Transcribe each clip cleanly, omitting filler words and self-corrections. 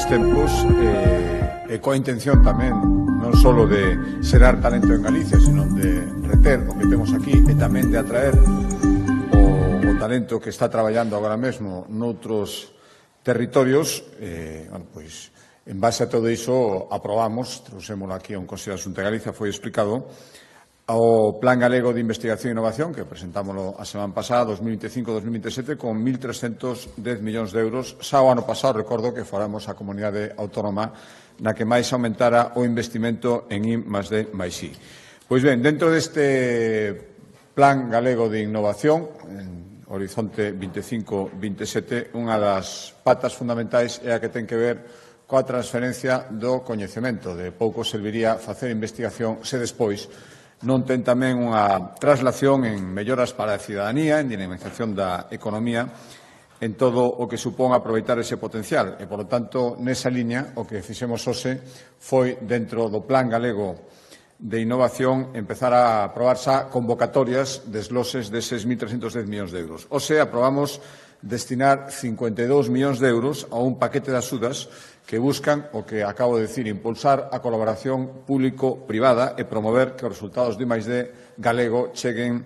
nestes tempos e coa intención tamén non só de xerar talento en Galicia, sino de reter o que temos aquí e tamén de atraer o talento que está traballando agora mesmo noutros territorios. Bueno, pois, en base a todo iso, aprobamos, trouxémolo aquí a un Consello da Xunta de Galicia, foi explicado, ao Plan Galego de Investigación e Innovación, que presentámoslo a semana pasada, 2025-2027, con 1.310 millóns de euros. Xa o ano pasado, recordo que fóramos a comunidade autónoma na que máis aumentara o investimento en I+D+I. Pois ben, dentro deste Plan Galego de Innovación, en Horizonte 25-27, unha das patas fundamentais é a que ten que ver coa transferencia do coñecemento. De pouco serviría facer investigación se despois non ten tamén unha traslación en melloras para a cidadanía, en dinamización da economía, en todo o que supón aproveitar ese potencial. E, por lo tanto, nesa liña, o que fixemos hoxe foi, dentro do Plan Galego de Innovación, empezar a aprobar xa convocatorias desloses deses 1.310 millóns de euros. Hoxe aprobamos destinar 52 millóns de euros a un paquete de axudas que buscan, o que acabo de decir, impulsar a colaboración público-privada e promover que os resultados do I+D galego cheguen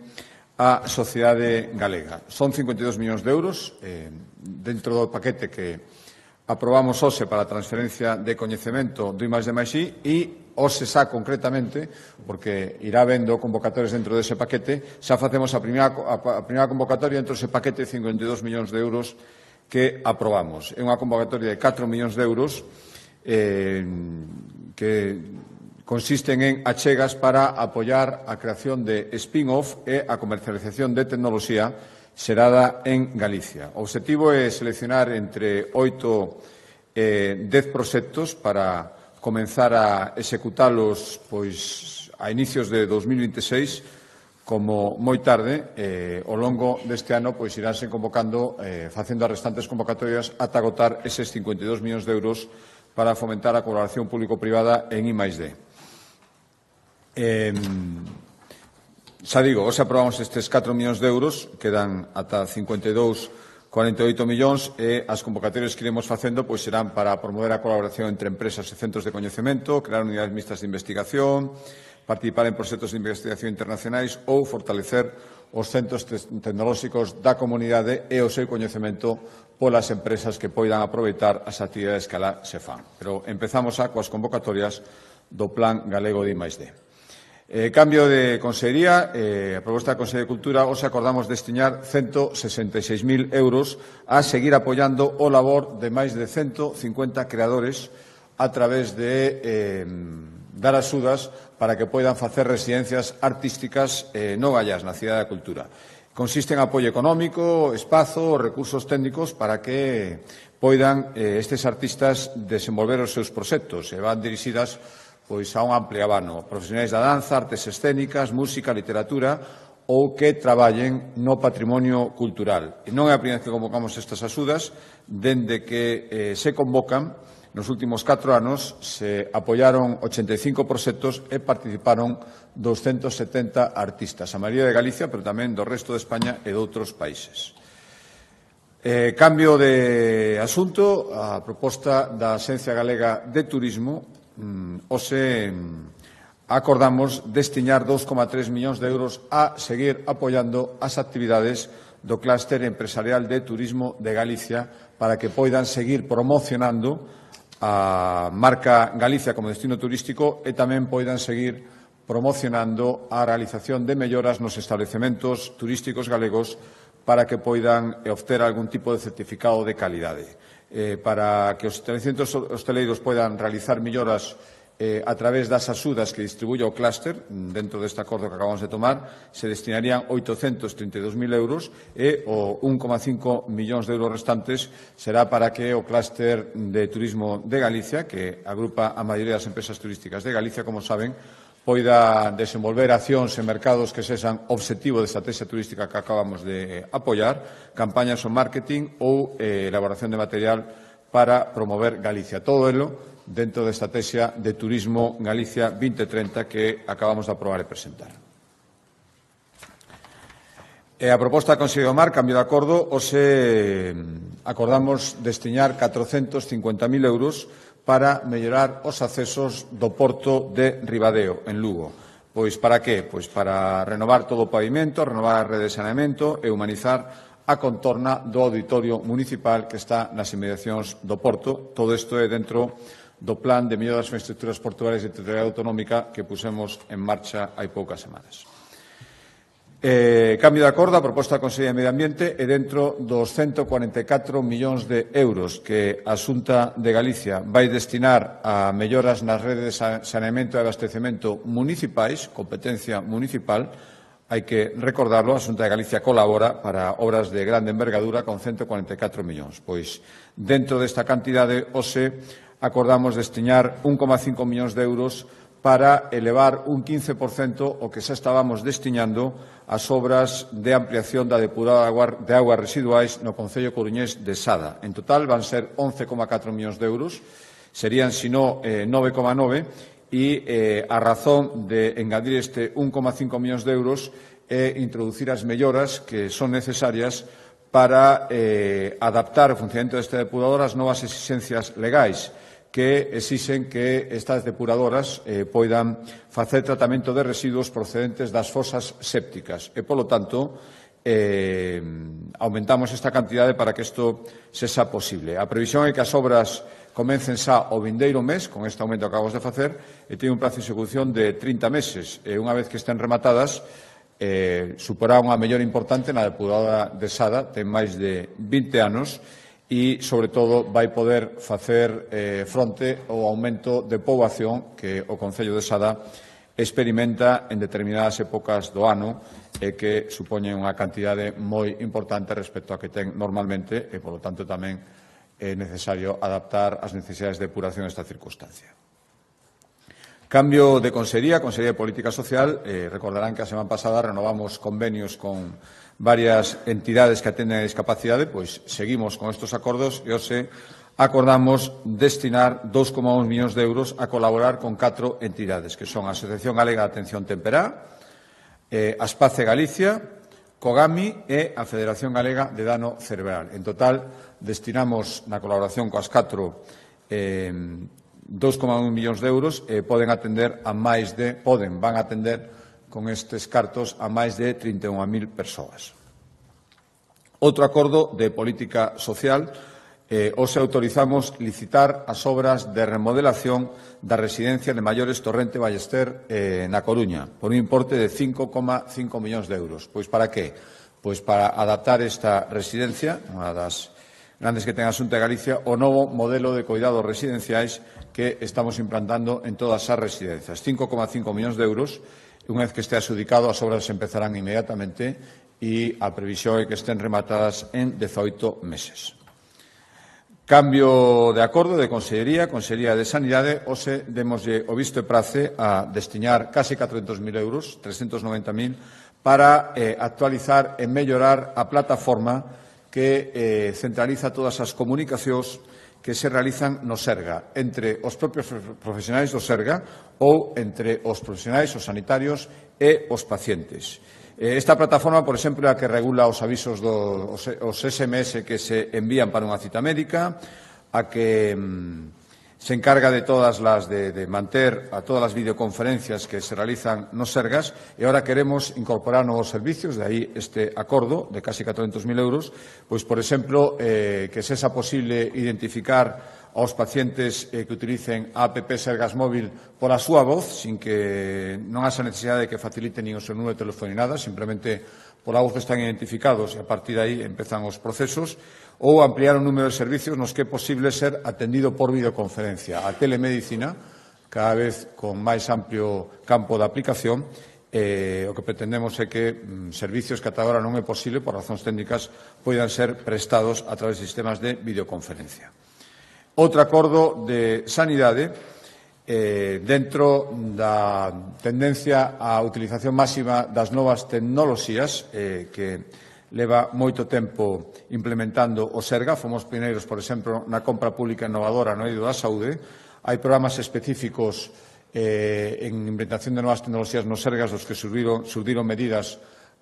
á sociedade galega. Son 52 millóns de euros dentro do paquete que aprobamos hoxe para a transferencia de coñecemento do I+D+I e hoxe xa concretamente, porque irá vendo convocatorias dentro dese paquete, xa facemos a primeira convocatoria dentro dese paquete de 52 millóns de euros que aprobamos. É unha convocatoria de 4 millóns de euros que consisten en achegas para apoiar a creación de spin-off e a comercialización de tecnoloxía xerada en Galicia. O obxectivo é seleccionar entre 8 e 10 proxectos para comenzar a executalos pois a inicios de 2026, como moi tarde, ao longo deste ano, pois iránse convocando, facendo as restantes convocatorias ata agotar eses 52 millóns de euros para fomentar a colaboración público-privada en I+D. Xa digo, hoxe aprobamos estes 4 millóns de euros, quedan ata 52,48 millóns e as convocatorias que iremos facendo pois serán para promover a colaboración entre empresas e centros de coñecemento, crear unidades mixtas de investigación, participar en proxectos de investigación internacionais ou fortalecer os centros tecnolóxicos da comunidade e o seu coñecemento polas empresas que poidan aproveitar as actividades que alá se fan. Pero empezamos xa coas convocatorias do Plan Galego de I+D. Cambio de consellería, a proposta da Consellería de Cultura, hoxe acordamos destinar 166.000 euros a seguir apoiando o labor de máis de 150 creadores a través de dar axudas para que poidan facer residencias artísticas no Gallás, na Cidade da Cultura. Consiste en apoio económico, espazo, recursos técnicos para que poidan estes artistas desenvolver os seus proxectos e van dirixidas pois a un amplio abano, profesionais da danza, artes escénicas, música, literatura ou que traballen no patrimonio cultural. E non é a primeira vez que convocamos estas axudas, dende que se convocan. Nos últimos 4 anos se apoiaron 85 proxectos e participaron 270 artistas, a maioría de Galicia, pero tamén do resto de España e de outros países. Cambio de asunto, a proposta da Axencia Galega de Turismo, hoxe acordamos destinar 2,3 millóns de euros a seguir apoiando as actividades do clúster empresarial de turismo de Galicia para que poidan seguir promocionando a marca Galicia como destino turístico e tamén poidan seguir promocionando a realización de melloras nos establecementos turísticos galegos para que poidan obter algún tipo de certificado de calidade. Para que os estabelecementos hosteleiros poidan realizar melloras a través das axudas que distribuye o clúster, dentro deste acordo que acabamos de tomar, se destinarían 832.000 euros e o 1,5 millóns de euros restantes será para que o clúster de turismo de Galicia, que agrupa a maioría das empresas turísticas de Galicia, como saben, poida desenvolver accións en mercados que sexan obxectivo de estrategia turística que acabamos de apoiar, campañas o marketing ou elaboración de material para promover Galicia. Todo ello dentro da estrategia de Turismo Galicia 2030 que acabamos de aprobar e presentar. A proposta da Consellería do Mar, cambio de acordo, hoxe acordamos destinar 450.000 euros para mellorar os accesos do porto de Ribadeo, en Lugo. Pois para que? Pois para renovar todo o pavimento, renovar a rede de saneamento e humanizar a contorna do auditorio municipal que está nas inmediacións do porto. Todo isto é dentro do plan de mellora das infraestructuras portuarias de titularidade autonómica que pusemos en marcha hai poucas semanas. Cambio de acordo, a proposta da Consellería de Medio Ambiente é dentro dos 144 millóns de euros que a Xunta de Galicia vai destinar a melloras nas redes de saneamento e abastecemento municipais, competencia municipal. Hai que recordarlo, a Xunta de Galicia colabora para obras de grande envergadura con 144 millóns. Pois, dentro desta cantidade, hoxe acordamos destinar 1,5 millóns de euros para elevar un 15% o que xa estábamos destinando ás obras de ampliación da depuradora de augas residuais no concello coruñés de Sada. En total van ser 11,4 millóns de euros, serían, sino, 9,9, e a razón de engadir este 1,5 millóns de euros é introducir as melloras que son necesarias para adaptar o funcionamento desta depuradora ás novas exixencias legais que exixen que estas depuradoras poidan facer tratamento de residuos procedentes das fosas sépticas e, polo tanto, aumentamos esta cantidade para que isto sexa posible. A previsión é que as obras comecen xa o vindeiro mes, con este aumento que acabamos de facer, e teñen un prazo de execución de 30 meses. E unha vez que estén rematadas, suporá unha mellora importante na depuradora de Sada, ten máis de 20 anos, e, sobre todo, vai poder facer fronte ao aumento de poboación que o Concello de Sada experimenta en determinadas épocas do ano e que supoñen unha cantidade moi importante respecto a que ten normalmente e, polo tanto, tamén é necesario adaptar as necesidades de depuración a esta circunstancia. Cambio de Consellería, Consellería de Política Social. Recordarán que a semana pasada renovamos convenios con varias entidades que atenden a discapacidade, pois seguimos con estes acordos e hoxe acordamos destinar 2,1 millóns de euros a colaborar con 4 entidades, que son a Asociación Galega de Atención Temperá, Aspace Galicia, COGAMI e a Federación Galega de Dano Cerebral. En total, destinamos na colaboración coas 4 2,1 millóns de euros e van atender con estes cartos a máis de 31.000 persoas. Outro acordo de política social, hoxe autorizamos licitar as obras de remodelación da residencia de maiores Torrente Ballester na Coruña, por un importe de 5,5 millóns de euros. Pois para que? Pois para adaptar esta residencia, unha das grandes que ten a Xunta de Galicia, o novo modelo de coidados residenciais que estamos implantando en todas as residencias. 5,5 millóns de euros. Unha vez que este adxudicado, as obras empezarán inmediatamente e a previsión é que estén rematadas en 18 meses. Cambio de acordo de Consellería, Consellería de Sanidade. Hoxe demoslle o visto e prace a destinar case 400.000 euros, 390.000, para actualizar e mellorar a plataforma que centraliza todas as comunicacións que se realizan no Serga, entre os propios profesionais do Serga ou entre os profesionais, os sanitarios e os pacientes. Esta plataforma, por exemplo, é a que regula os avisos os SMS que se envían para unha cita médica, a que se encarga de todas de manter a todas as videoconferencias que se realizan nos Sergas e ahora queremos incorporar novos servicios, de aí este acordo de casi 400.000 euros, pois, por exemplo, que sexa posible identificar aos pacientes que utilicen a app Sergas Móvil pola súa voz, sin que non haxa necesidade de que faciliten nin o seu número de teléfono ni nada, simplemente pola voz están identificados e a partir de aí empezan os procesos, ou ampliar o número de servicios nos que é posible ser atendido por videoconferencia. A telemedicina, cada vez con máis amplio campo de aplicación, o que pretendemos é que servicios que ata agora non é posible, por razóns técnicas, poidan ser prestados a través de sistemas de videoconferencia. Outro acordo de sanidade, dentro da tendencia á utilización máxima das novas tecnoloxías que leva moito tempo implementando o Serga. Fomos pioneiros, por exemplo, na compra pública innovadora no eido da saúde. Hai programas específicos en implementación de novas tecnoloxías nos Sergas dos que surdiron medidas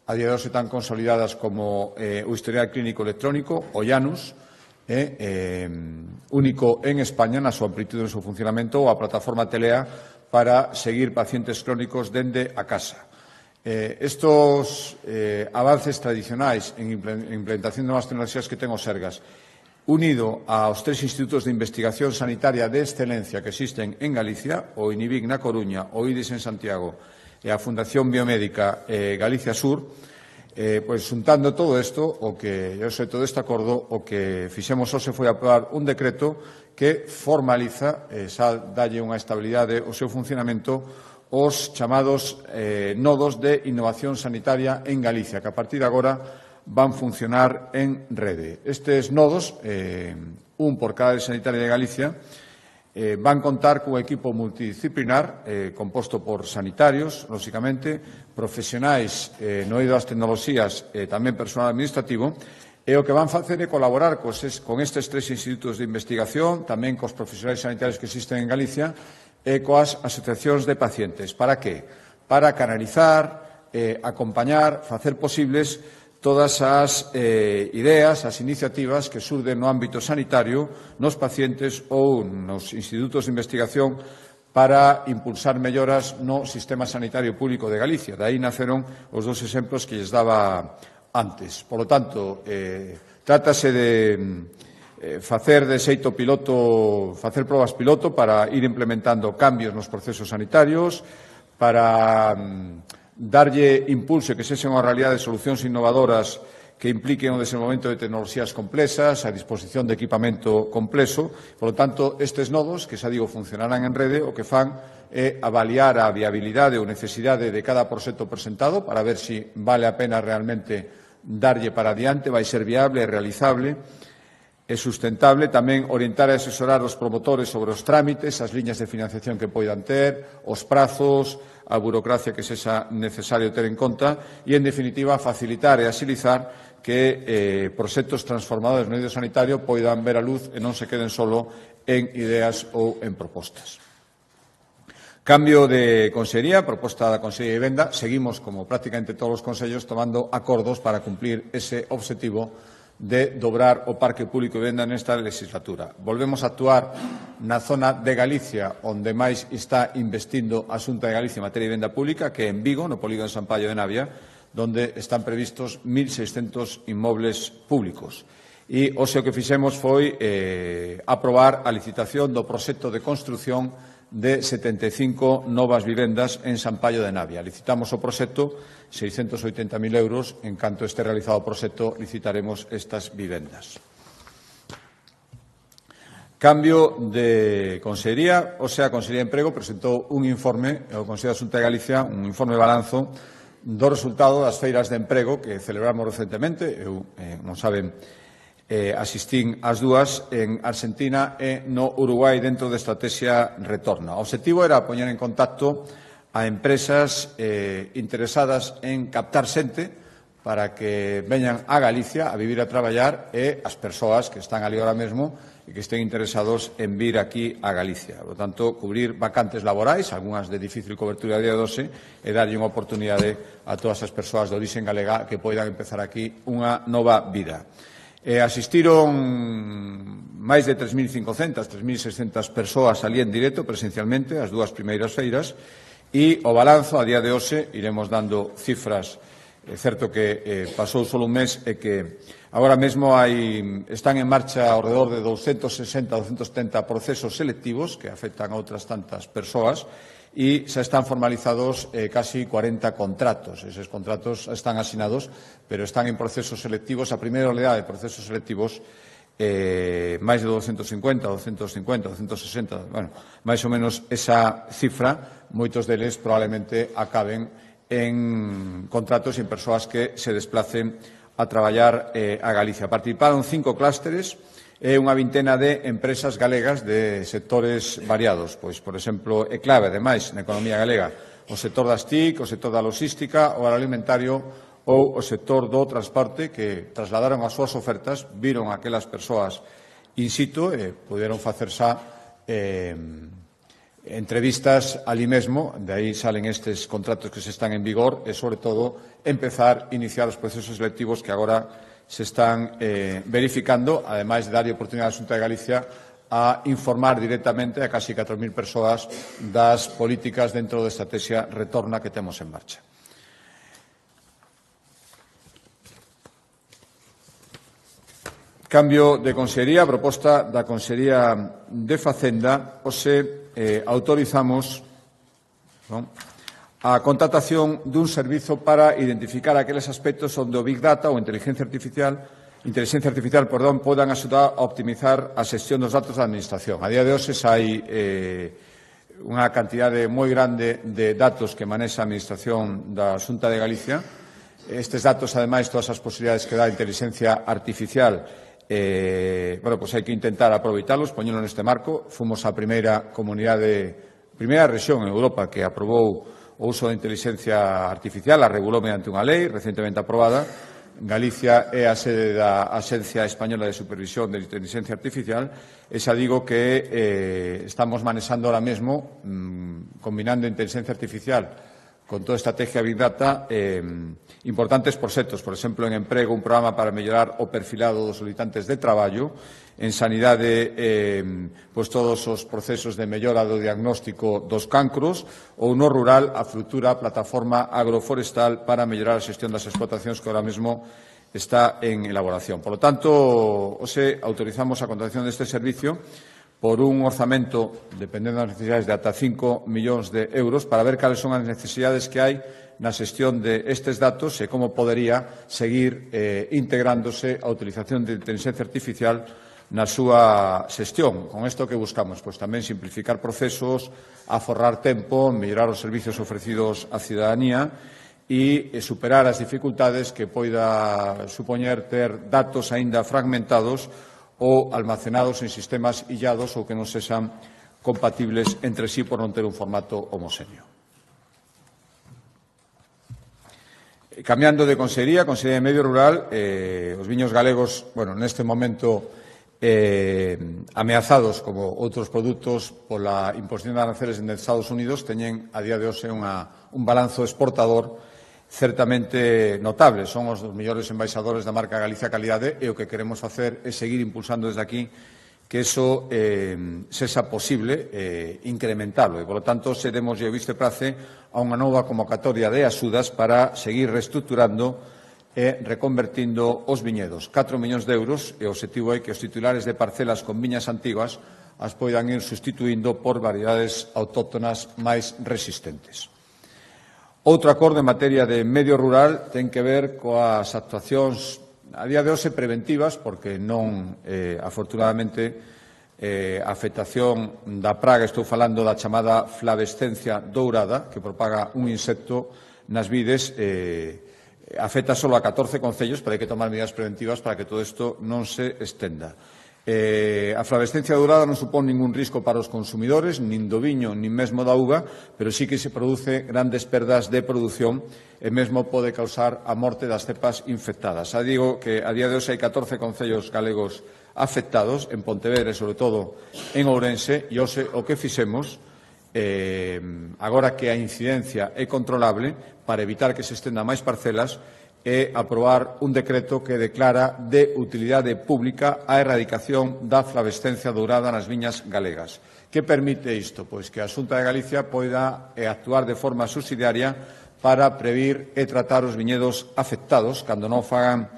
a día de hoxe tan consolidadas como o historial clínico electrónico, o IANUS, único en España na súa amplitude e no seu funcionamento, ou a plataforma Telea para seguir pacientes crónicos dende a casa. Estos avances tradicionais en implementación de novas tecnoloxías que ten o Sergas, unido aos 3 institutos de investigación sanitaria de excelencia que existen en Galicia, o INIVIC na Coruña, o IDIS en Santiago e a Fundación Biomédica Galicia Sur, pois, juntando todo isto, todo este acordo, o que fixemos hoxe foi aprobar un decreto que formaliza, xa dalle unha estabilidade ao seu funcionamento, os chamados nodos de innovación sanitaria en Galicia, que a partir de agora van funcionar en rede. Estes nodos, un por cada área sanitaria de Galicia, van contar cun equipo multidisciplinar composto por sanitarios, lóxicamente, profesionais no eido das tecnoloxías e tamén personal administrativo, e o que van facer é colaborar con estes 3 institutos de investigación, tamén cos profesionais sanitarios que existen en Galicia, e coas asociacións de pacientes. Para que? Para canalizar, acompañar, facer posibles todas as ideas, as iniciativas que surden no ámbito sanitario, nos pacientes ou nos institutos de investigación para impulsar melloras no sistema sanitario público de Galicia. De aí naceron os 2 exemplos que lles daba antes. Por lo tanto, trátase de facer de xeito piloto, facer probas piloto para ir implementando cambios nos procesos sanitarios, para darlle impulso e que sexan unha realidade de solucións innovadoras que impliquen o desenvolvemento de tecnoloxías complexas, a disposición de equipamento complexo. Por lo tanto, estes nodos, que xa digo, funcionarán en rede, o que fan é avaliar a viabilidade ou necesidade de cada proxecto presentado para ver se vale a pena realmente darlle para adiante, vai ser viable e realizable e sustentable. Tamén orientar e asesorar os promotores sobre os trámites, as liñas de financiación que poidan ter, os prazos, a burocracia que sexa necesario ter en conta e, en definitiva, facilitar e axilizar que proxectos transformadores no eido sanitario poidan ver a luz e non se queden solo en ideas ou en propostas. Cambio de consellería, proposta da Consellería de Vivenda. Seguimos, como prácticamente todos os consellos, tomando acordos para cumplir ese obxectivo de dobrar o parque público de vivenda nesta legislatura. Volvemos a actuar na zona de Galicia onde máis está investindo a Xunta de Galicia en materia de vivenda pública, que é en Vigo, no polígono de San Paio de Navia, onde están previstos 1.600 inmobles públicos. E hoxe o que fixemos foi aprobar a licitación do proxecto de construción de 75 novas vivendas en San Paio de Navia. Licitamos o proxecto, 680.000 euros. En canto este realizado o proxecto, licitaremos estas vivendas. Cambio de consellería. O sea, a Consellería de Emprego presentou un informe ao Consello da Xunta de Galicia, un informe de balanzo do resultado das feiras de emprego que celebramos recentemente. Eu, como saben, asistín ás dúas en Argentina e no Uruguai dentro da estrategia Retorna. O obxectivo era poñer en contacto a empresas interesadas en captar xente para que veñan a Galicia a vivir e a traballar, e as persoas que están ali ahora mesmo e que estén interesados en vir aquí a Galicia. Por tanto, cubrir vacantes laborais, algunhas de difícil cobertura a día de hoxe, e darlle unha oportunidade a todas as persoas de origen galega que poidan empezar aquí unha nova vida. Asistiron máis de 3.500, 3.600 persoas ali en directo, presencialmente, as dúas primeiras feiras, e o balanzo, a día de hoxe, iremos dando cifras. É certo que pasou só un mes e que agora mesmo están en marcha ao redor de 260, 270 procesos selectivos que afectan a outras tantas persoas, e xa están formalizados casi 40 contratos. Eses contratos están asinados, pero están en procesos selectivos. A primeira oleada de procesos selectivos, máis de 250, 250, 260, bueno, máis ou menos esa cifra, moitos deles probablemente acaben en contratos e en persoas que se desplacen a traballar a Galicia. Participaron 5 clústeres e unha vintena de empresas galegas de sectores variados. Pois, por exemplo, é clave, ademais, na economía galega, o sector das TIC, o sector da logística, o agroalimentario ou o sector do transporte, que trasladaron as súas ofertas, viron aquelas persoas in situ e puderon facer xa entrevistas alí mesmo, de aí salen estes contratos que se están en vigor e, sobre todo, empezar a iniciar os procesos selectivos que agora se están verificando, ademais de dar oportunidade á Xunta de Galicia a informar directamente a casi 4.000 persoas das políticas dentro da estrategia Retorna que temos en marcha. Cambio de consellería, a proposta da Consellería de Facenda, hoxe autorizamos a contratación dun servizo para identificar aqueles aspectos onde o Big Data ou inteligencia artificial podan axudar a optimizar a xestión dos datos da Administración. A día de hoxe hai unha cantidade moi grande de datos que manexa a Administración da Xunta de Galicia. Estes datos, ademais, todas as posibilidades que dá a inteligencia artificial, hai que intentar aproveitalos, poñelo neste marco. Fomos a primeira rexión en Europa que aprobou o uso da inteligencia artificial, a regulou mediante unha lei recentemente aprobada. Galicia é a sede da Axencia Española de Supervisión de Inteligencia Artificial e xa digo que estamos manexando ahora mesmo, combinando inteligencia artificial con toda a estrategia Big Data, importantes proxectos, por exemplo, en emprego, un programa para mellorar o perfilado dos solicitantes de traballo, en sanidade, todos os procesos de mellora do diagnóstico dos cancros, ou no rural, a futura plataforma agroforestal para mellorar a xestión das explotacións que ahora mesmo está en elaboración. Por lo tanto, hoxe autorizamos a contratación deste servicio por un orzamento, dependendo das necesidades, de ata 5 millóns de euros para ver cales son as necesidades que hai na xestión de estes datos e como podería seguir integrándose a utilización de inteligencia artificial na súa xestión. Con isto que buscamos? Pois tamén simplificar procesos, aforrar tempo, mellorar os servizos ofrecidos á cidadanía e superar as dificultades que poida supoñer ter datos aínda fragmentados ou almacenados en sistemas illados ou que non sexan compatibles entre sí por non ter un formato homoxéneo. Cambiando de consellería, Consellería de Medio Rural, os viños galegos, neste momento ameazados como outros produtos pola imposición de aranceles en Estados Unidos, teñen a día de hoxe un balanzo exportador certamente notable. Son os dos mellores embaixadores da marca Galicia Calidade e o que queremos facer é seguir impulsando desde aquí que eso sexa posible incrementalo e, polo tanto, seremos o visto prace a unha nova convocatoria de axudas para seguir reestructurando e reconvertindo os viñedos. 4 millóns de euros e o obxectivo é que os titulares de parcelas con viñas antiguas as poidan ir sustituindo por variedades autóctonas máis resistentes. Outro acordo en materia de medio rural ten que ver coas actuacións a día de hoxe preventivas, porque non, afortunadamente, a afectación da praga, estou falando da chamada flavescencia dourada, que propaga un insecto nas vides, afecta só a 14 concellos, pero hai que tomar medidas preventivas para que todo isto non se estenda. A flavescencia dourada non supón ningún risco para os consumidores, nin do viño, nin mesmo da uva, pero sí que se produce grandes perdas de produción e mesmo pode causar a morte das cepas infectadas. Xa digo que a día de hoxe hai 14 concellos galegos afectados, en Pontevedra e, sobre todo, en Ourense, e hoxe o que fixemos, agora que a incidencia é controlable, para evitar que se estenda máis parcelas, é aprobar un decreto que declara de utilidade pública a erradicación da flavescencia dourada nas viñas galegas. Que permite isto? Pois que a Xunta de Galicia poida actuar de forma subsidiaria para previr e tratar os viñedos afectados cando non fagan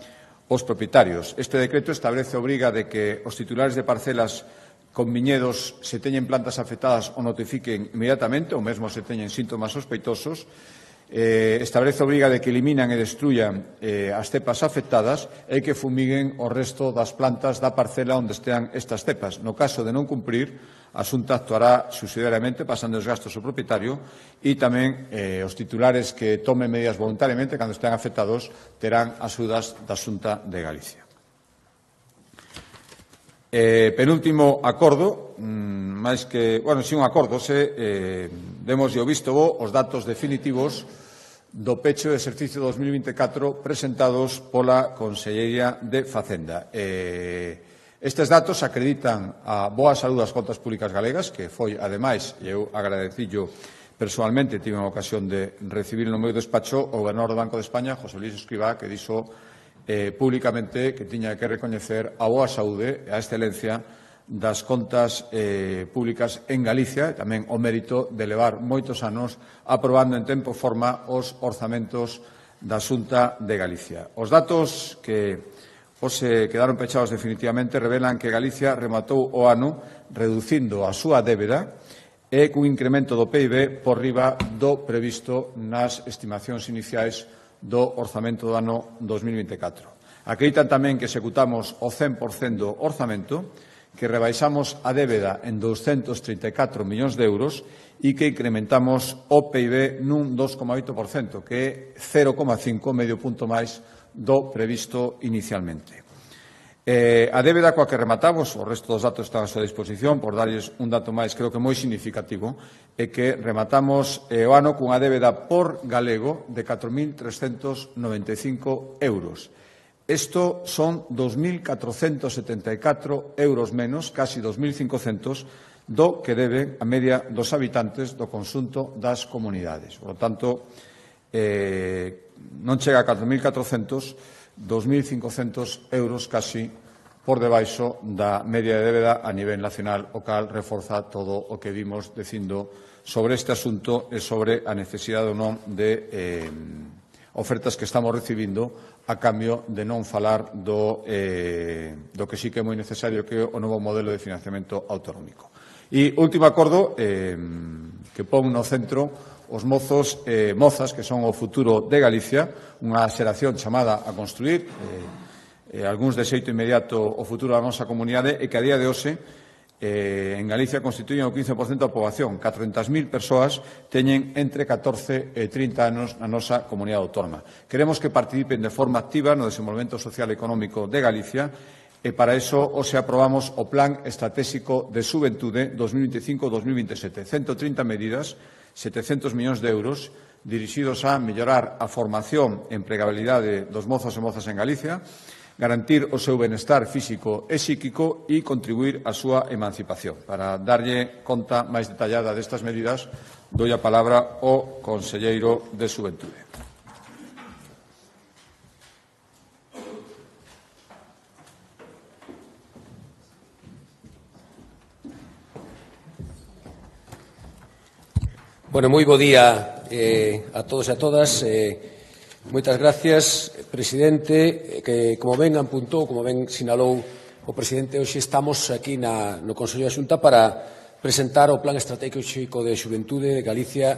os propietarios. Este decreto establece a obriga de que os titulares de parcelas con viñedos se teñen plantas afectadas o notifiquen inmediatamente, ou mesmo se teñen síntomas sospeitosos. Establece a obriga de que eliminan e destruyan as cepas afectadas e que fumiguen o resto das plantas da parcela onde estean estas cepas. No caso de non cumprir, a Xunta actuará subsidiariamente pasando os gastos ao propietario e tamén os titulares que tomen medidas voluntariamente cando estean afectados terán axudas da Xunta de Galicia. Penúltimo acordo, máis que, un acordo, demos o visto bo os datos definitivos do pecho de exercicio 2024 presentados pola Consellería de Facenda. Estes datos acreditan a boa saúde das contas públicas galegas, que foi, ademais, e eu agradecillo persoalmente, tive a ocasión de recibir no meu despacho o gobernador do Banco de España, José Luis Escrivá, que dixo públicamente que tiña que recoñecer a boa saúde e a excelencia das contas públicas en Galicia e tamén o mérito de levar moitos anos aprobando en tempo e forma os orzamentos da Xunta de Galicia. Os datos que hoxe quedaron pechados definitivamente revelan que Galicia rematou o ano reducindo a súa débeda e cun incremento do PIB por riba do previsto nas estimacións iniciais do orzamento do ano 2024. Acreditan tamén que executamos o 100% do orzamento, que rebaixamos a débeda en 234 millóns de euros e que incrementamos o PIB nun 2,8%, que é 0,5 medio punto máis do previsto inicialmente. A débeda coa que rematamos, o resto dos datos están a súa disposición, por darlles un dato máis, creo que moi significativo, é que rematamos o ano cunha débeda por galego de 4.395 euros. Isto son 2.474 euros menos, casi 2.500, do que deben a media dos habitantes do conxunto das comunidades. Por lo tanto, non chega a 4.400, 2.500 euros casi por debaixo da media de débeda a nivel nacional, o cal reforza todo o que vimos dicindo sobre este asunto e sobre a necesidade ou non de ofertas que estamos recibindo a cambio de non falar do que sí que é moi necesario, que é o novo modelo de financiamento autonómico. E último acordo que pon no centro os mozos e mozas que son o futuro de Galicia, unha xeración chamada a construir, algúns de xeito inmediato o futuro da nosa comunidade e que a día de hoxe en Galicia constituyen o 15% da poboación. 400.000 persoas teñen entre 14 e 30 anos na nosa comunidade autónoma. Queremos que participen de forma activa no desenvolvemento social e económico de Galicia e para iso hoxe aprobamos o Plan Estratégico de Xuventude 2025-2027. 130 medidas, 700 millóns de euros dirixidos a mellorar a formación e empregabilidade dos mozos e mozas en Galicia, garantir o seu benestar físico e psíquico e contribuir á súa emancipación. Para darlle conta máis detallada destas medidas, doi a palabra ao conselleiro de Xuventude. Bueno, moi bo día a todos e a todas. Moitas gracias, presidente. Que, como ben apuntou, como ben sinalou o presidente, hoxe estamos aquí no Consello da Xunta para presentar o Plan Estratégico de Xuventude de Galicia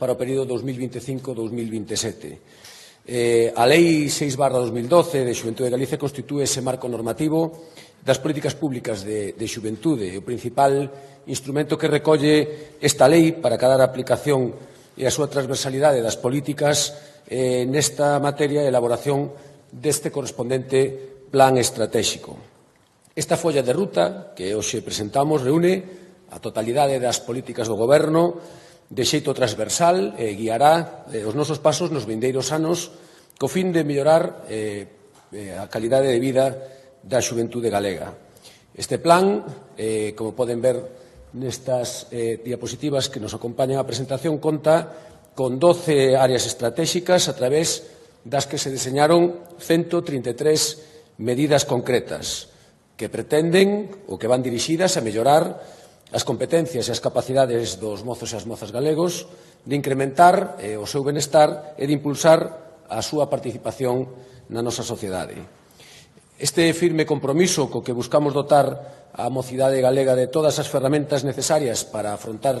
para o período 2025-2027. A Lei 6/2012 de Xuventude de Galicia constitúe ese marco normativo das políticas públicas de xuventude, o principal instrumento que recolle esta lei para que dar aplicación e a súa transversalidade das políticas nesta materia e elaboración deste correspondente plan estratégico. Esta folla de ruta que hoxe presentamos reúne a totalidade das políticas do Goberno de xeito transversal e guiará os nosos pasos nos vindeiros anos co fin de mellorar a calidade de vida da xuventude galega. Este plan, como poden ver nestas diapositivas que nos acompañan a presentación, conta con 12 áreas estratégicas a través das que se deseñaron 133 medidas concretas que pretenden ou que van dirixidas a mellorar as competencias e as capacidades dos mozos e as mozas galegos, de incrementar o seu benestar e de impulsar a súa participación na nosa sociedade. Este firme compromiso co que buscamos dotar a mocidade galega de todas as ferramentas necesarias para afrontar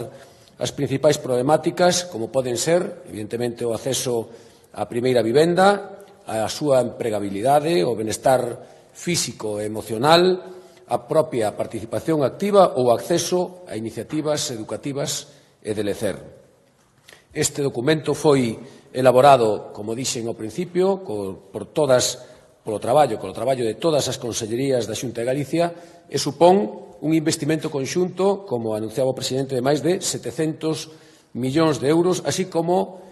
as principais problemáticas, como poden ser, evidentemente, o acceso á primeira vivenda, a súa empregabilidade, o benestar físico e emocional, a propia participación activa ou acceso a iniciativas educativas e de lecer. Este documento foi elaborado, como dixen ao principio, polo traballo de todas as consellerías da Xunta de Galicia e supón un investimento conxunto, como anunciaba o presidente, de máis de 700 millóns de euros, así como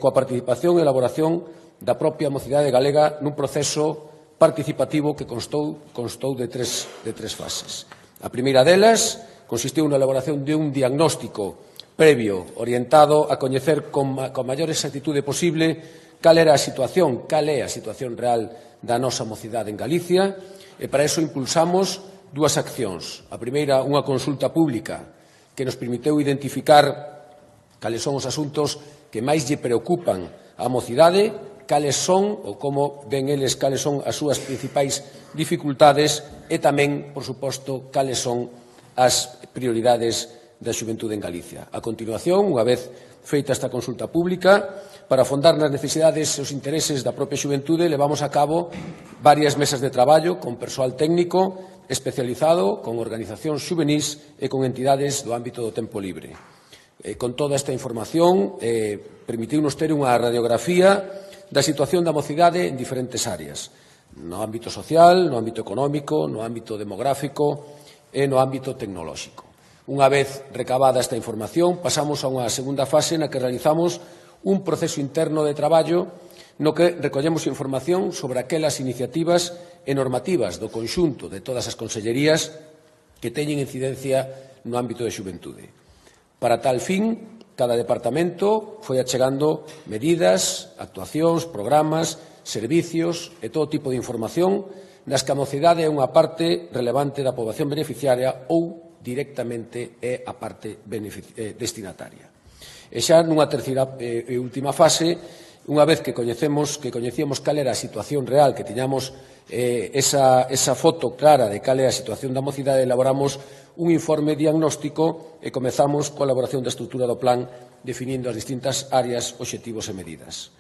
coa participación e elaboración da propia mocidade galega nun proceso participativo que constou de tres fases. A primeira delas consistiu na elaboración de un diagnóstico previo orientado a coñecer con maior exactitude posible cal é a situación real da nosa mocidade en Galicia, e para iso impulsamos dúas accións. A primeira, unha consulta pública que nos permitiu identificar cales son os asuntos que máis lle preocupan á mocidade, cales son, ou como ven eles, cales son as súas principais dificultades e tamén, por suposto, cales son as prioridades da xuventude en Galicia. A continuación, unha vez feita esta consulta pública, para afondar nas necesidades e os intereses da propia xuventude, levamos a cabo varias mesas de traballo con persoal técnico especializado, con organizacións xuvenís e con entidades do ámbito do tempo libre. Con toda esta información, permitiu-nos ter unha radiografía da situación da mocidade en diferentes áreas, no ámbito social, no ámbito económico, no ámbito demográfico e no ámbito tecnolóxico. Unha vez recabada esta información, pasamos a unha segunda fase na que realizamos un proceso interno de traballo no que recollemos información sobre aquelas iniciativas e normativas do conxunto de todas as consellerías que teñen incidencia no ámbito de xuventude. Para tal fin, cada departamento foi achegando medidas, actuacións, programas, servicios e todo tipo de información nas que a mocidade é unha parte relevante da poboación beneficiaria ou directamente é a parte destinataria. E xa nunha terceira e última fase, unha vez que coñecíamos cal era a situación real, que tiñamos esa foto clara de cal é a situación da mocidade, elaboramos un informe diagnóstico e comezamos coa elaboración da estrutura do plan, definindo as distintas áreas, obxectivos e medidas.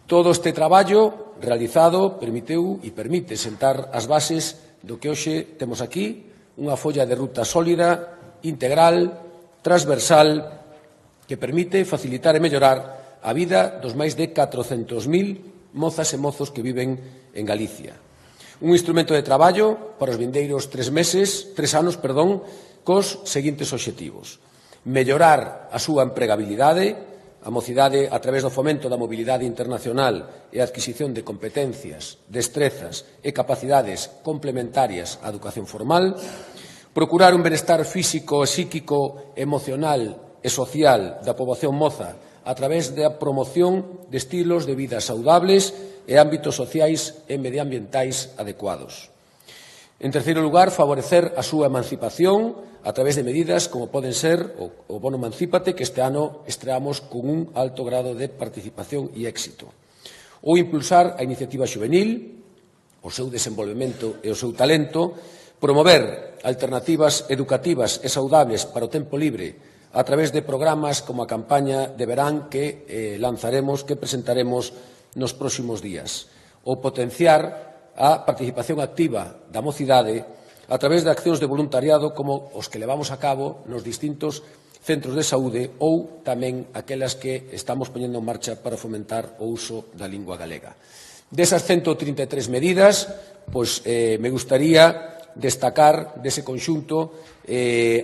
Todo este traballo realizado permitiu e permite sentar as bases do que hoxe temos aquí, unha folla de ruta sólida, integral, transversal, que permite facilitar e mellorar a vida dos máis de 400.000 mozas e mozos que viven en Galicia. Un instrumento de traballo para os vindeiros 3 anos, cos seguintes obxectivos: mellorar a súa empregabilidade, a mocidade a través do fomento da mobilidade internacional e a adquisición de competencias, destrezas e capacidades complementarias á educación formal, procurar un benestar físico, psíquico, emocional e social da poboación moza a través da promoción de estilos de vida saudables e ámbitos sociais e medioambientais adecuados. En terceiro lugar, favorecer a súa emancipación a través de medidas como poden ser o Bono Emancípate, que este ano estreamos con un alto grado de participación e éxito. Ou impulsar a iniciativa xuvenil, o seu desenvolvemento e o seu talento, promover alternativas educativas e saudables para o tempo libre a través de programas como a campaña de verán que presentaremos nos próximos días, ou potenciar a participación activa da mocidade a través de accións de voluntariado como os que levamos a cabo nos distintos centros de saúde ou tamén aquelas que estamos poñendo en marcha para fomentar o uso da lingua galega. Desas 133 medidas, me gustaría destacar dese conxunto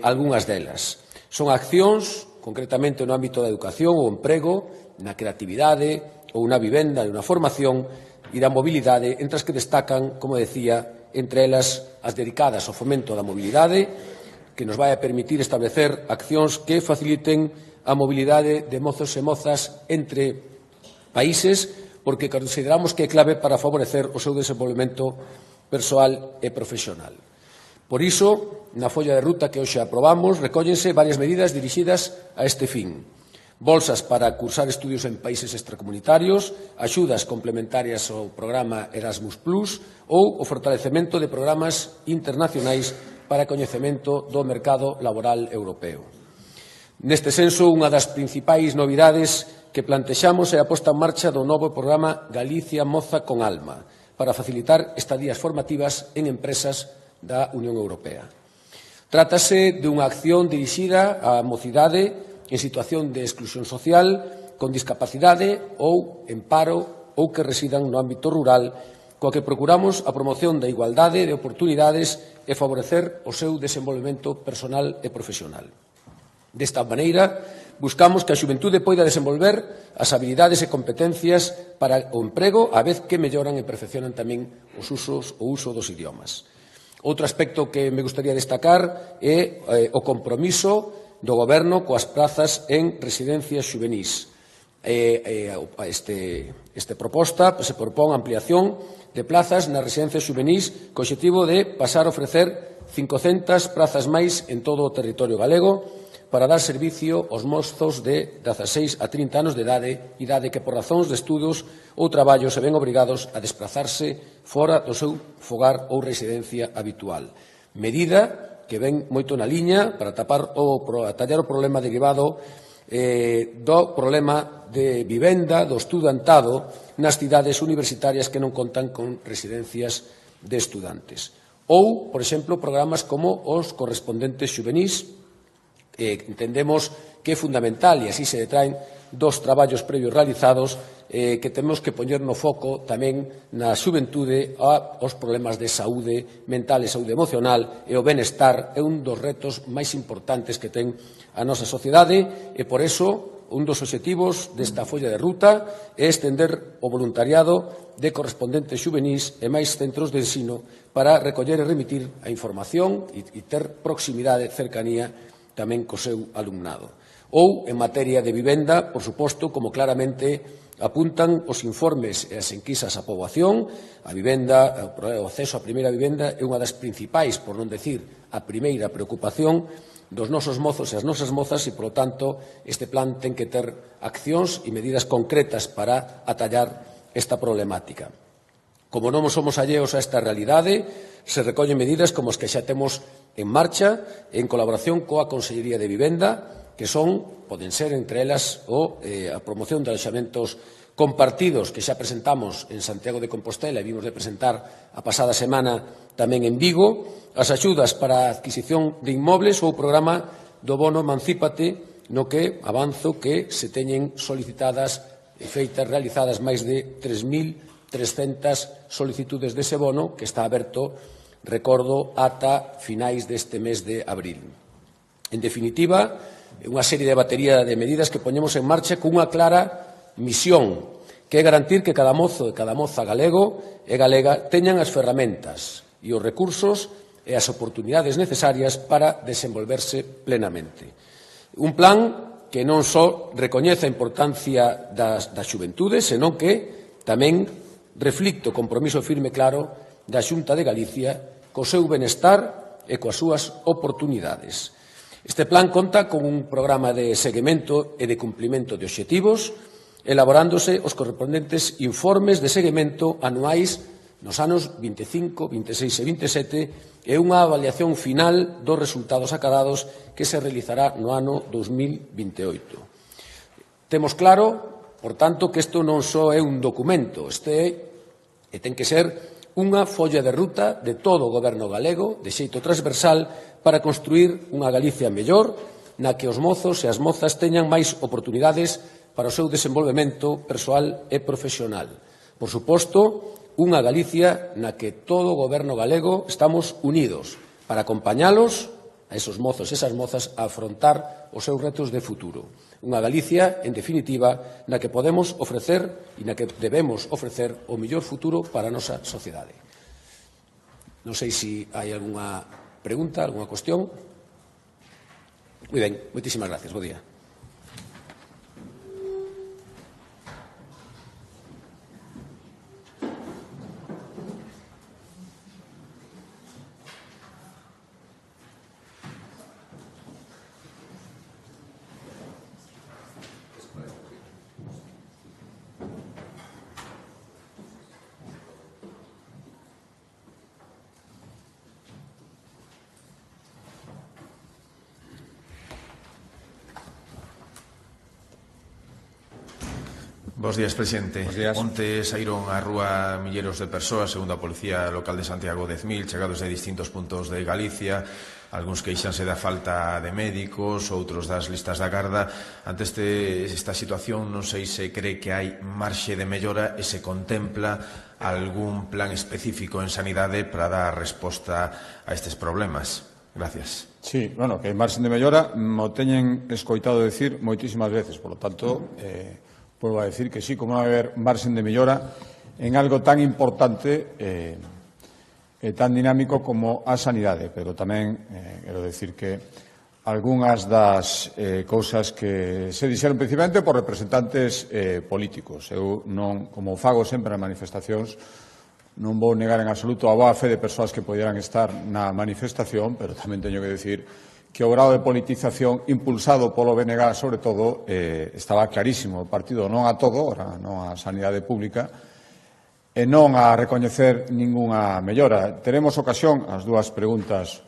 algunhas delas. Son accións, concretamente no ámbito da educación ou emprego, na creatividade ou na vivenda e na formación e da mobilidade, entre as que destacan, como decía, entre elas as dedicadas ao fomento da mobilidade, que nos vai a permitir establecer accións que faciliten a mobilidade de mozos e mozas entre países, porque consideramos que é clave para favorecer o seu desenvolvemento persoal e profesional. Por iso, na folla de ruta que hoxe aprobamos, recóllense varias medidas dirixidas a este fin. Bolsas para cursar estudios en países extracomunitarios, axudas complementarias ao programa Erasmus+, ou o fortalecemento de programas internacionais para coñecemento do mercado laboral europeo. Neste senso, unha das principais novidades que plantexamos é a posta en marcha do novo programa Galicia Moza con Alma, para facilitar estadías formativas en empresas da Unión Europea. Trátase dunha acción dirixida á mocidade en situación de exclusión social, con discapacidade ou en paro ou que residan no ámbito rural, coa que procuramos a promoción da igualdade de oportunidades e favorecer o seu desenvolvemento personal e profesional. Desta maneira, Buscamos que a xuventude poida desenvolver as habilidades e competencias para o emprego, a vez que melloran e perfeccionan tamén o uso dos idiomas. Outro aspecto que me gustaría destacar é o compromiso do Goberno coas prazas en residencias xuvenís. Esta proposta se propón a ampliación de plazas nas residencias xuvenís co obxectivo de pasar a ofrecer 500 prazas máis en todo o territorio galego para dar servicio aos mozos de 16 a 30 anos de idade que por razóns de estudos ou traballo se ven obrigados a desplazarse fora do seu fogar ou residencia habitual. Medida que ven moito na liña para atallar o problema derivado do problema de vivenda, do estudantado nas cidades universitarias que non contan con residencias de estudantes. Ou, por exemplo, programas como os correspondentes xuvenís, entendemos que é fundamental, e así se detraen dos traballos previos realizados, que temos que poñer no foco tamén na xuventude aos problemas de saúde mental e saúde emocional, e o benestar é un dos retos máis importantes que ten a nosa sociedade, e por iso un dos obxectivos desta folla de ruta é estender o voluntariado de correspondentes xuvenís e máis centros de ensino para recoller e remitir a información e ter proximidade, cercanía tamén co seu alumnado. Ou, en materia de vivenda, por suposto, como claramente apuntan os informes e as enquisas á poboación, a vivenda, o acceso á primeira vivenda é unha das principais, por non decir a primeira preocupación dos nosos mozos e as nosas mozas e, polo tanto, este plan ten que ter accións e medidas concretas para atallar esta problemática. Como non somos alleos a esta realidade, se recollen medidas como as que xa temos en marcha en colaboración coa Consellería de Vivenda, que poden ser entre elas a promoción de alexamentos compartidos que xa presentamos en Santiago de Compostela e vimos de presentar a pasada semana tamén en Vigo, as axudas para a adquisición de inmobles ou o programa do bono Emancípate, no que avanzo que se teñen solicitadas e realizadas máis de 3.300 solicitudes dese bono que está aberto, recordo, ata finais deste mes de abril. En definitiva, unha serie de batería de medidas que poñemos en marcha cunha clara misión, que é garantir que cada mozo e cada moza galego e galega teñan as ferramentas e os recursos e as oportunidades necesarias para desenvolverse plenamente. Un plan que non só recoñece a importancia da xuventude, senón que tamén reflicte o compromiso firme e claro da Xunta de Galicia co seu benestar e coas súas oportunidades. Este plan conta con un programa de seguimento e de cumplimento de obxectivos, elaborándose os correspondentes informes de seguimento anuais nos anos 25, 26 e 27 e unha avaliación final dos resultados acadados que se realizará no ano 2028. Temos claro, por tanto, que isto non só é un documento, e ten que ser unha folla de ruta de todo o Goberno galego, de xeito transversal, para construir unha Galicia mellor, na que os mozos e as mozas teñan máis oportunidades para o seu desenvolvemento persoal e profesional. Por suposto, unha Galicia na que todo o Goberno galego estamos unidos para acompañalos, a esos mozos e esas mozas, a afrontar os seus retos de futuro. Unha Galicia, en definitiva, na que podemos ofrecer e na que debemos ofrecer o mellor futuro para a nosa sociedade. Non sei se hai algunha pregunta, algunha cuestión. Moi ben, moitísimas gracias. Bo día. Bos días, presidente. Bos días. Onte saíron á rúa milleiros de persoas, segundo a Policía Local de Santiago, 10.000, chegados de distintos puntos de Galicia. Algúns queixanse da falta de médicos, outros das listas da garda. Ante esta situación, non sei se cree que hai marxe de mellora e se contempla algún plan específico en sanidade para dar resposta a estes problemas. Gracias. Sí, bueno, que hai marxen de mellora mo teñen escoitado decir moitísimas veces, por lo tanto, volvo a decir que sí, como vai haber marxen de mellora en algo tan importante e tan dinámico como a sanidade, pero tamén quero decir que algunhas das cousas que se dixeron principalmente por representantes políticos. Eu non, como fago sempre nas manifestacións, non vou negar en absoluto a boa fe de persoas que poderan estar na manifestación, pero tamén teño que decir que o grado de politización impulsado polo BNG, sobre todo, estaba clarísimo. O partido non a todo, ora non a sanidade pública, e non a recoñecer ningunha mellora. Teremos ocasión, as dúas preguntas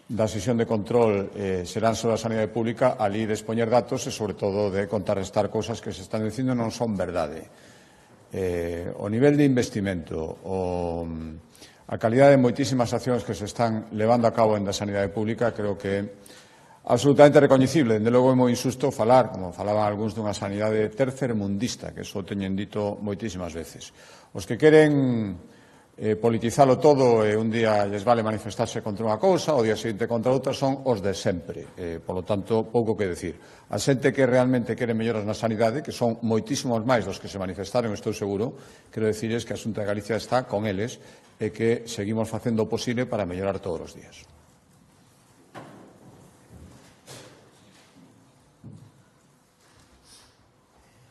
da sesión de control serán sobre a sanidade pública, ali de expoñer datos e, sobre todo, de contrarrestar cousas que se están dicindo non son verdade. O nivel de investimento, a calidade de moitísimas accións que se están levando a cabo en da sanidade pública, creo que é absolutamente recoñecible. Dende logo é moi injusto falar, como falaban algúns, dunha sanidade tercermundista, que iso teñen dito moitísimas veces. Os que queren politizalo todo e un día lles vale manifestarse contra unha cousa, o día seguinte contra outra, son os de sempre. Polo tanto, pouco que decir. A xente que realmente quere melloras na sanidade, que son moitísimos máis dos que se manifestaron, estou seguro, quero dicirles que a Xunta de Galicia está con eles e que seguimos facendo o posible para mellorar todos os días.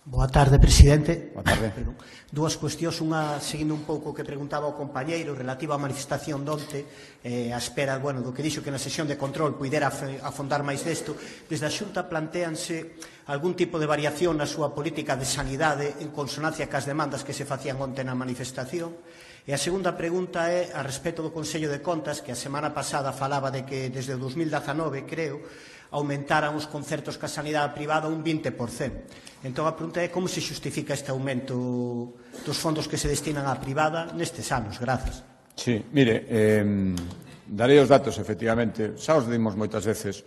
Boa tarde, presidente. Boa tarde. Dúas cuestións, unha seguindo un pouco o que preguntaba o compañeiro relativa á manifestación donte, a espera, do que dixo que na sesión de control puidera afondar máis desto. Desde a Xunta plantéanse algún tipo de variación na súa política de sanidade en consonancia cas demandas que se facían onte na manifestación. E a segunda pregunta é a respecto do Consello de Contas, que a semana pasada falaba de que desde o 2019, creo, aumentaran os concertos ca sanidade privada un 20%. Entón, a pregunta é como se xustifica este aumento dos fondos que se destinan á privada nestes anos. Grazas. Sí, mire, darei os datos, efectivamente. Xa os dimos moitas veces,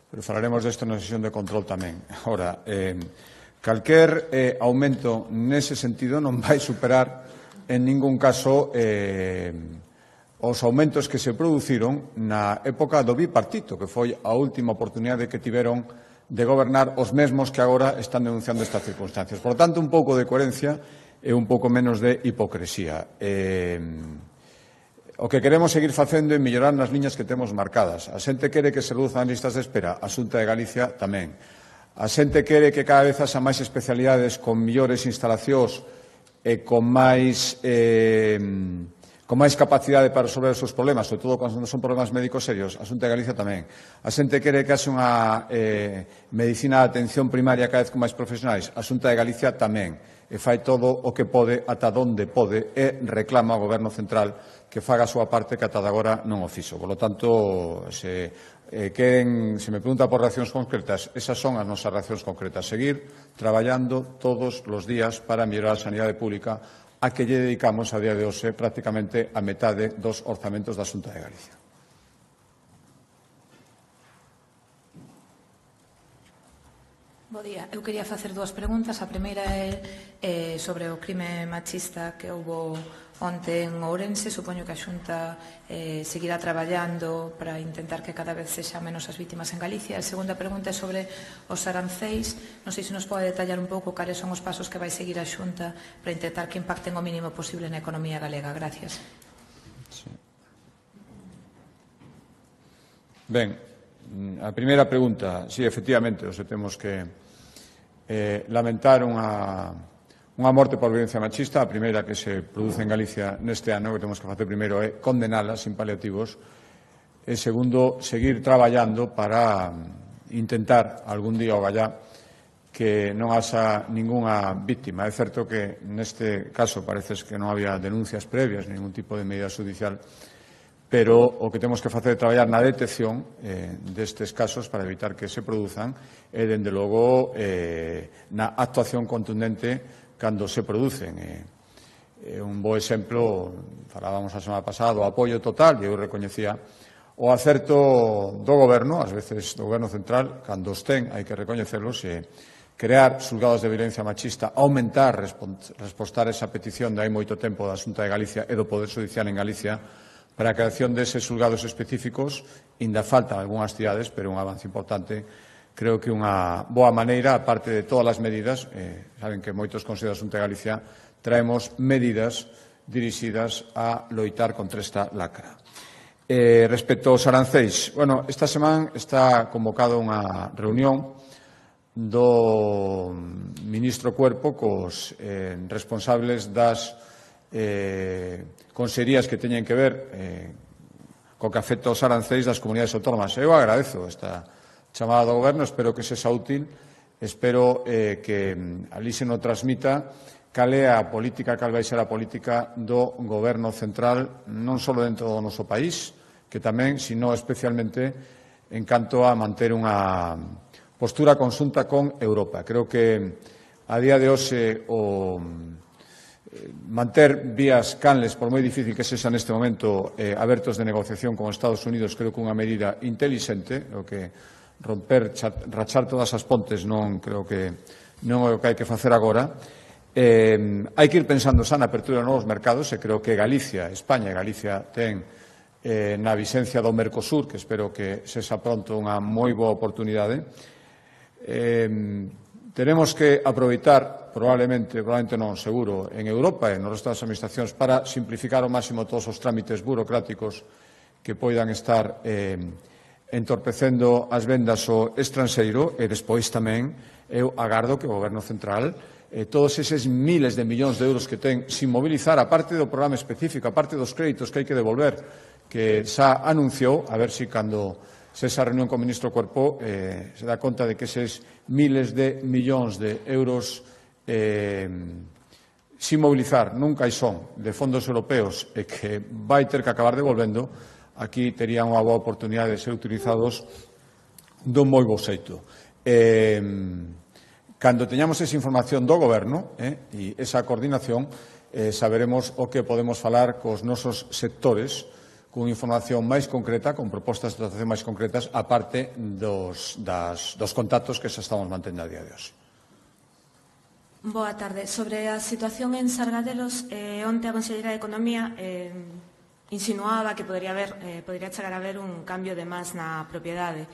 pero falaremos desto na sesión de control tamén. Ahora, calquer aumento nese sentido non vai superar en ningún caso os aumentos que se produciron na época do bipartito, que foi a última oportunidade que tiveron de gobernar os mesmos que agora están denunciando estas circunstancias. Por tanto, un pouco de coherencia e un pouco menos de hipocresía. O que queremos seguir facendo é mellorar nas liñas que temos marcadas. A xente quere que se reduzan as listas de espera, a Xunta de Galicia tamén. A xente quere que cada vez haxa máis especialidades con millores instalacións e con máis capacidade para resolver os seus problemas, sobre todo cando son problemas médicos serios. A Xunta de Galicia tamén. A xente quere que haxe unha medicina de atención primaria cada vez con máis profesionais. A Xunta de Galicia tamén. E fai todo o que pode, ata onde pode, e reclama ao Goberno central que faga a súa parte que ata agora non o fixo. Por lo tanto, se me pregunta por reaccións concretas, esas son as nosas reaccións concretas. Seguir traballando todos os días para mellorar a sanidade pública, a que lle dedicamos a día de hoxe prácticamente a metade dos orzamentos da Xunta de Galicia. Bo día. Eu quería facer dúas preguntas. A primeira é sobre o crime machista que houbo onte en Ourense. Supoño que a Xunta seguirá traballando para intentar que cada vez sexa menos as vítimas en Galicia. A segunda pregunta é sobre os aranceis. Non sei se nos pode detallar un pouco cales son os pasos que vai seguir a Xunta para intentar que impacten o mínimo posible na economía galega. Gracias. Sí. Ben, a primeira pregunta, sí, efectivamente, temos que lamentar unha morte por violencia machista. A primeira que se produce en Galicia neste ano, que temos que facer primeiro é condenala sin paliativos, e segundo, seguir traballando para intentar algún día o gallá que non haxa ningunha víctima. É certo que neste caso parece que non había denuncias previas, ningún tipo de medida judicial, pero o que temos que facer é traballar na detección destes casos para evitar que se produzan e, dende logo, na actuación contundente cando se producen. Un bo exemplo, falábamos a semana pasada, o apoio total, e eu recoñecía o acerto do Goberno, ás veces do Goberno central, cando os ten, hai que recoñecerlos, crear xulgados de violencia machista, aumentar, respostar esa petición de hai moito tempo da Xunta de Galicia e do Poder Judicial en Galicia, para a creación deses xulgados específicos. Ainda faltan algunhas cidades, pero un avance importante. Creo que unha boa maneira, aparte de todas as medidas, saben que moitos consellos da Xunta de Galicia traemos medidas dirixidas a loitar contra esta lacra. Respecto aos arancéis, bueno, esta semana está convocada unha reunión do ministro Cuerpo cos responsables das consellerías que teñen que ver co que afecta aos arancéis das comunidades autónomas. Eu agradezo esta chamada do Goberno, espero que sexa útil, espero que ali se nos transmita cal é a política, cal vai ser a política do Goberno central, non só dentro do noso país, que tamén, sino especialmente en canto a manter unha postura conxunta con Europa. Creo que a día de hoxe o manter vías canles, por moi difícil que sexa neste momento, abertos de negociación con Estados Unidos, creo que unha medida intelixente, o que romper, rachar todas as pontes non creo que non é o que hai que facer agora. Hai que ir pensando xa na apertura de novos mercados, e creo que Galicia, España e Galicia ten na vixencia do Mercosur, que espero que sexa pronto unha moi boa oportunidade. Tenemos que aproveitar, probablemente non, seguro, en Europa e no resto das administracións para simplificar ao máximo todos os trámites burocráticos que poidan estar entorpecendo as vendas ao estranxeiro, e despois tamén eu agardo que o Goberno Central todos eses miles de millóns de euros que ten sin mobilizar, a parte do programa específico, a parte dos créditos que hai que devolver, que xa anunciou, a ver se cando esa reunión con o ministro Cuerpo se dá conta de que eses miles de millóns de euros sin mobilizar nun caixón de fondos europeos e que vai ter que acabar devolvendo, aquí terían unha boa oportunidade de ser utilizados dun moi bo xeito. Cando teñamos esa información do Goberno e esa coordinación, saberemos o que podemos falar cos nosos sectores con información máis concreta, con propostas de actuación máis concretas, aparte dos contactos que xa estamos mantendo a día de hoxe. Boa tarde. Sobre a situación en Sargadelos, onte a Conselleira de Economía insinuaba que podría chegar a haber un cambio de más na propiedade.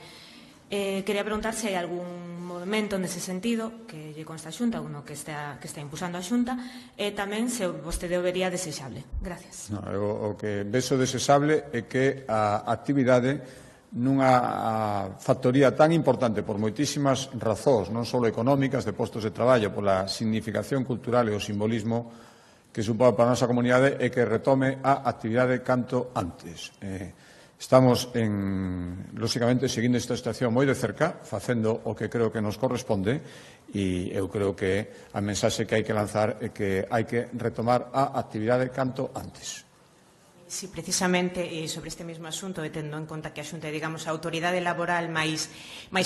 Quería preguntar se hai algún movimento nese sentido que lle consta a Xunta, uno que está impulsando a Xunta, e tamén se vostede o vería desexable. Gracias. O que vexo desexable é que a actividade nunha factoría tan importante por moitísimas razóns, non só económicas, de postos de traballo, pola significación cultural e o simbolismo que supón para a nosa comunidade, é que retome a actividade canto antes. Estamos, lóxicamente, seguindo esta situación moi de cerca, facendo o que creo que nos corresponde, e eu creo que a mensaxe que hai que lanzar é que hai que retomar a actividade canto antes. Sí, precisamente sobre este mesmo asunto, e tendo en conta que a Xunta é, digamos, a autoridade laboral máis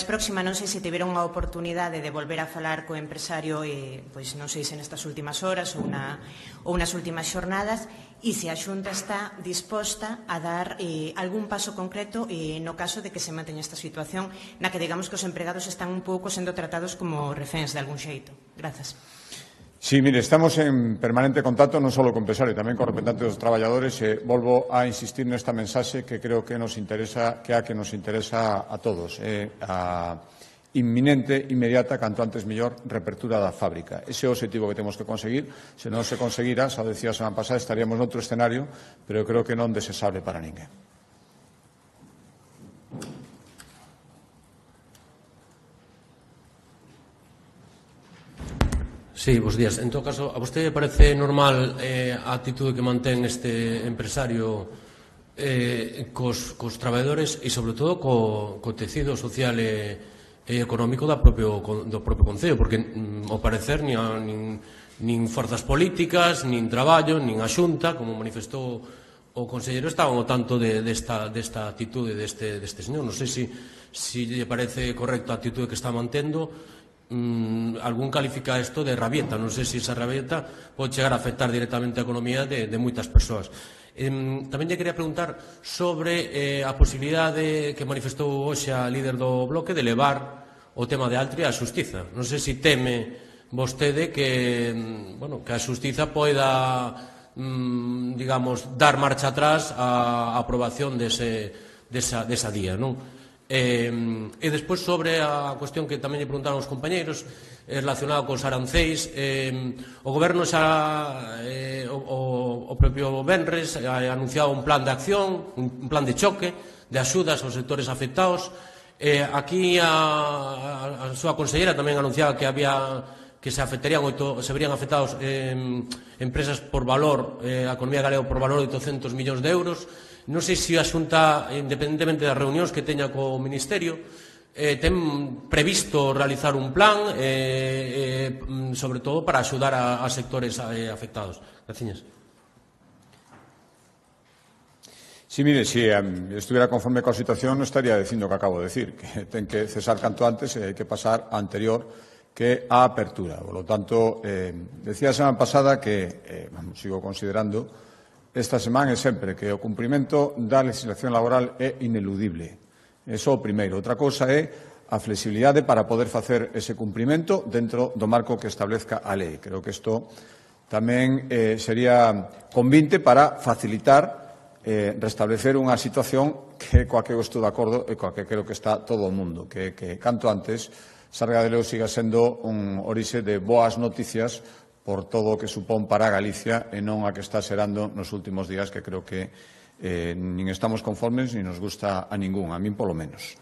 próxima, non sei se tiveron a oportunidade de volver a falar co empresario, pois non sei se nestas últimas horas ou nas últimas xornadas, e se a Xunta está disposta a dar algún paso concreto no caso de que se manteña esta situación na que, digamos, que os empregados están un pouco sendo tratados como reféns de algún xeito. Grazas. Sí, mire, estamos en permanente contacto non só co empresario, tamén co representante dos traballadores, e volvo a insistir nesta mensaxe que creo que nos interesa, que nos interesa a todos, a inminente, inmediata, canto antes mellor, reapertura da fábrica. Ese é o objetivo que temos que conseguir. Se non se conseguira, xa decía a semana pasada, estaríamos noutro escenario, pero creo que non desexable para ninguén. Sí, bos días. En todo caso, a vostede parece normal a actitude que mantén este empresario cos traballadores e, sobre todo, co tecido social e económico do propio Concello? Porque, ao parecer, nin forzas políticas, nin traballo, nin a Xunta, como manifestou o conselleiro, estaban ao tanto desta actitude deste señor. Non sei se lle parece correcta a actitude que está mantendo. Algún califica isto de rabieta, non sei se esa rabieta pode chegar a afectar directamente a economía de moitas persoas. Tamén lle quería preguntar sobre a posibilidade que manifestou hoxe a líder do bloque de levar o tema de Altria á xustiza. Non sei se teme vostede que a xustiza poida digamos, dar marcha atrás á aprobación desa día, non? E despois sobre a cuestión que tamén lle preguntaron os compañeiros relacionado cos aranceis, o Goberno xa o propio Venres ha anunciado un plan de acción, un plan de choque de axudas aos sectores afectados. Aquí a súa consellera tamén anunciaba que se verían afectados empresas por valor, a economía galega por valor de 800 millóns de euros. Non sei se a Xunta, independentemente das reunións que teña co Ministerio, ten previsto realizar un plan, sobre todo para axudar a sectores afectados. Graciñas. Sí, mire, si estuviera conforme coa situación non estaría dicindo o que acabo de decir, que ten que cesar canto antes e hai que pasar a anterior que a apertura. Por lo tanto, decía a semana pasada que, sigo considerando, esta semana e sempre, que o cumprimento da legislación laboral é ineludible. Eso o primeiro. Outra cousa é a flexibilidade para poder facer ese cumprimento dentro do marco que establezca a lei. Creo que isto tamén sería convinte para facilitar restablecer unha situación coa que eu estou de acordo e coa que creo que está todo o mundo, que canto antes Sarga de Leo siga sendo un orixe de boas noticias por todo o que supón para Galicia e non a que está serando nos últimos días, que creo que nin estamos conformes nin nos gusta a ningún, a min polo menos.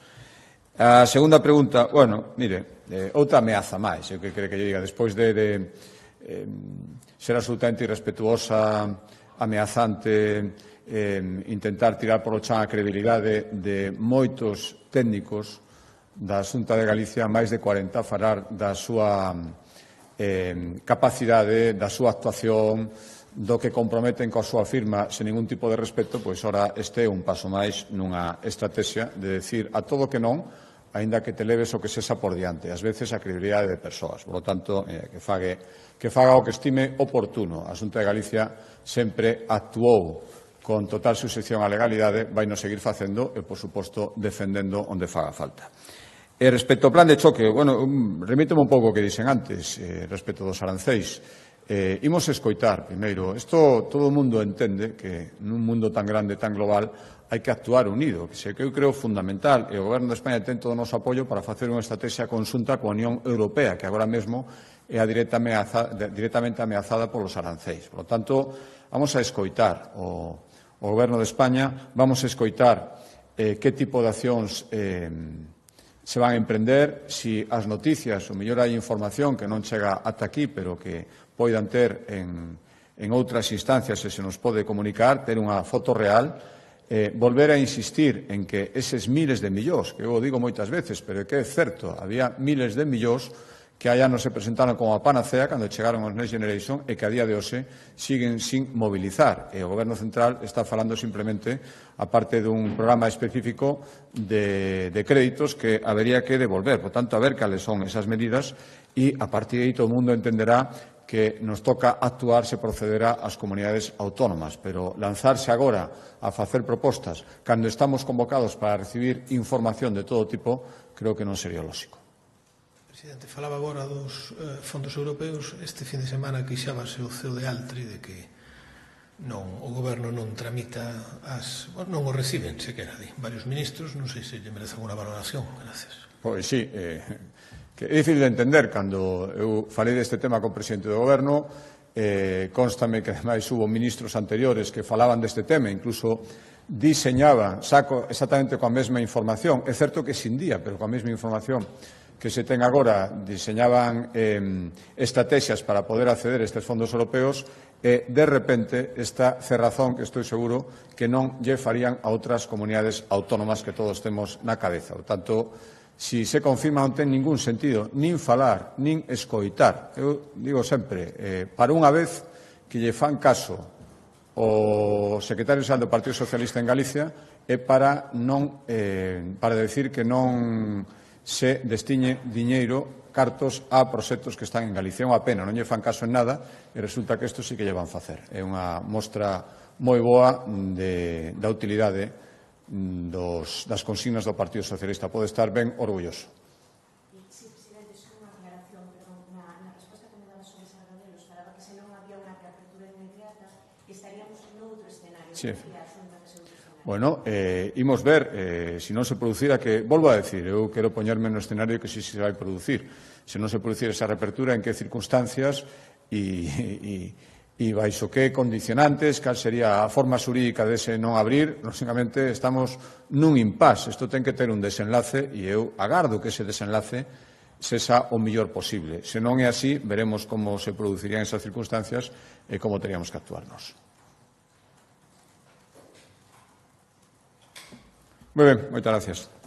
A segunda pregunta, bueno, mire, outra ameaza máis, eu que creo que lle diga, despois de ser absolutamente irrespetuosa, ameazante, intentar tirar por o chan a credibilidade de moitos técnicos da Xunta de Galicia, máis de 40, falar da súa capacidade, da súa actuación, do que comprometen coa súa firma sen ningún tipo de respeto, pois ora este é un paso máis nunha estrategia de decir a todo que non, aínda que te leves o que sexa por diante, ás veces a credibilidade de persoas. Por lo tanto, que faga o que estime oportuno. A Xunta de Galicia sempre actuou con total suxección á legalidade, vai nos seguir facendo e, por suposto, defendendo onde faga falta. E respecto ao plan de choque, bueno, remíteme un pouco o que dixen antes, respecto dos aranceis. Imos escoitar, primeiro, isto todo o mundo entende que nun mundo tan grande, tan global, hai que actuar unido, que eu creo fundamental, e o Goberno de España ten todo o noso apoio para facer unha estrategia conxunta coa Unión Europea, que agora mesmo é directamente ameazada polos aranceis. Por lo tanto, vamos a escoitar o Goberno de España, vamos a escoitar que tipo de accións se van a emprender, si as noticias, ou mellor hai información que non chega ata aquí, pero que poidan ter en outras instancias e se nos pode comunicar, ter unha foto real, volver a insistir en que eses miles de millóns, que eu o digo moitas veces, pero que é certo, había miles de millóns que hai anos se presentaron como a panacea cando chegaron aos Next Generation e que a día de hoxe siguen sin mobilizar. E o Goberno Central está falando simplemente, aparte dun programa específico de créditos que habería que devolver. Por tanto, a ver cales son esas medidas e a partir de aí todo o mundo entenderá que nos toca actuar se procederá ás comunidades autónomas, pero lanzarse agora a facer propostas cando estamos convocados para recibir información de todo tipo, creo que non sería lógico. Presidente, falaba agora dos fondos europeos. Este fin de semana quixábase o CEO de Altri de que o Goberno non tramita non o reciben, sequera, varios ministros. Non sei se lle merece alguna valoración. Gracias. Pois sí, que é difícil de entender. Cando eu falei deste tema co presidente do Goberno, constame que ademais hubo ministros anteriores que falaban deste tema, incluso diseñaban, saco exactamente coa mesma información. É certo que sin día, pero coa mesma información que se ten agora, diseñaban estrategias para poder acceder a estes fondos europeos e, de repente, esta cerrazón que estou seguro que non lle farían a outras comunidades autónomas que todos temos na cabeza. Por tanto, si se confirma non ten ningún sentido nin falar, nin escoitar. Eu digo sempre, para unha vez que lle fan caso o secretario xeral do Partido Socialista en Galicia é para decir que non se destiñe diñeiro, cartos a proxectos que están en Galicia. É unha pena, non lle fan caso en nada e resulta que isto sí que lle van facer. É unha mostra moi boa da utilidade das consignas do Partido Socialista. Pode estar ben orgulloso. Sí, presidente, só unha aclaración, perdón, na resposta que me daba sobre Sargadelos, falaba que se non había unha reapertura inmediata Bueno, imos ver, se non se producira que, volvo a decir, eu quero poñerme no escenario que si se vai producir. Se non se producir esa reapertura, en que circunstancias e baixo que condicionantes, cal sería a forma xurídica dese non abrir, lógicamente estamos nun impasse. Isto ten que ter un desenlace e eu agardo que ese desenlace sexa o mellor posible. Se non é así, veremos como se producirían esas circunstancias e como teríamos que actuarnos. Moi ben, moitas gracias.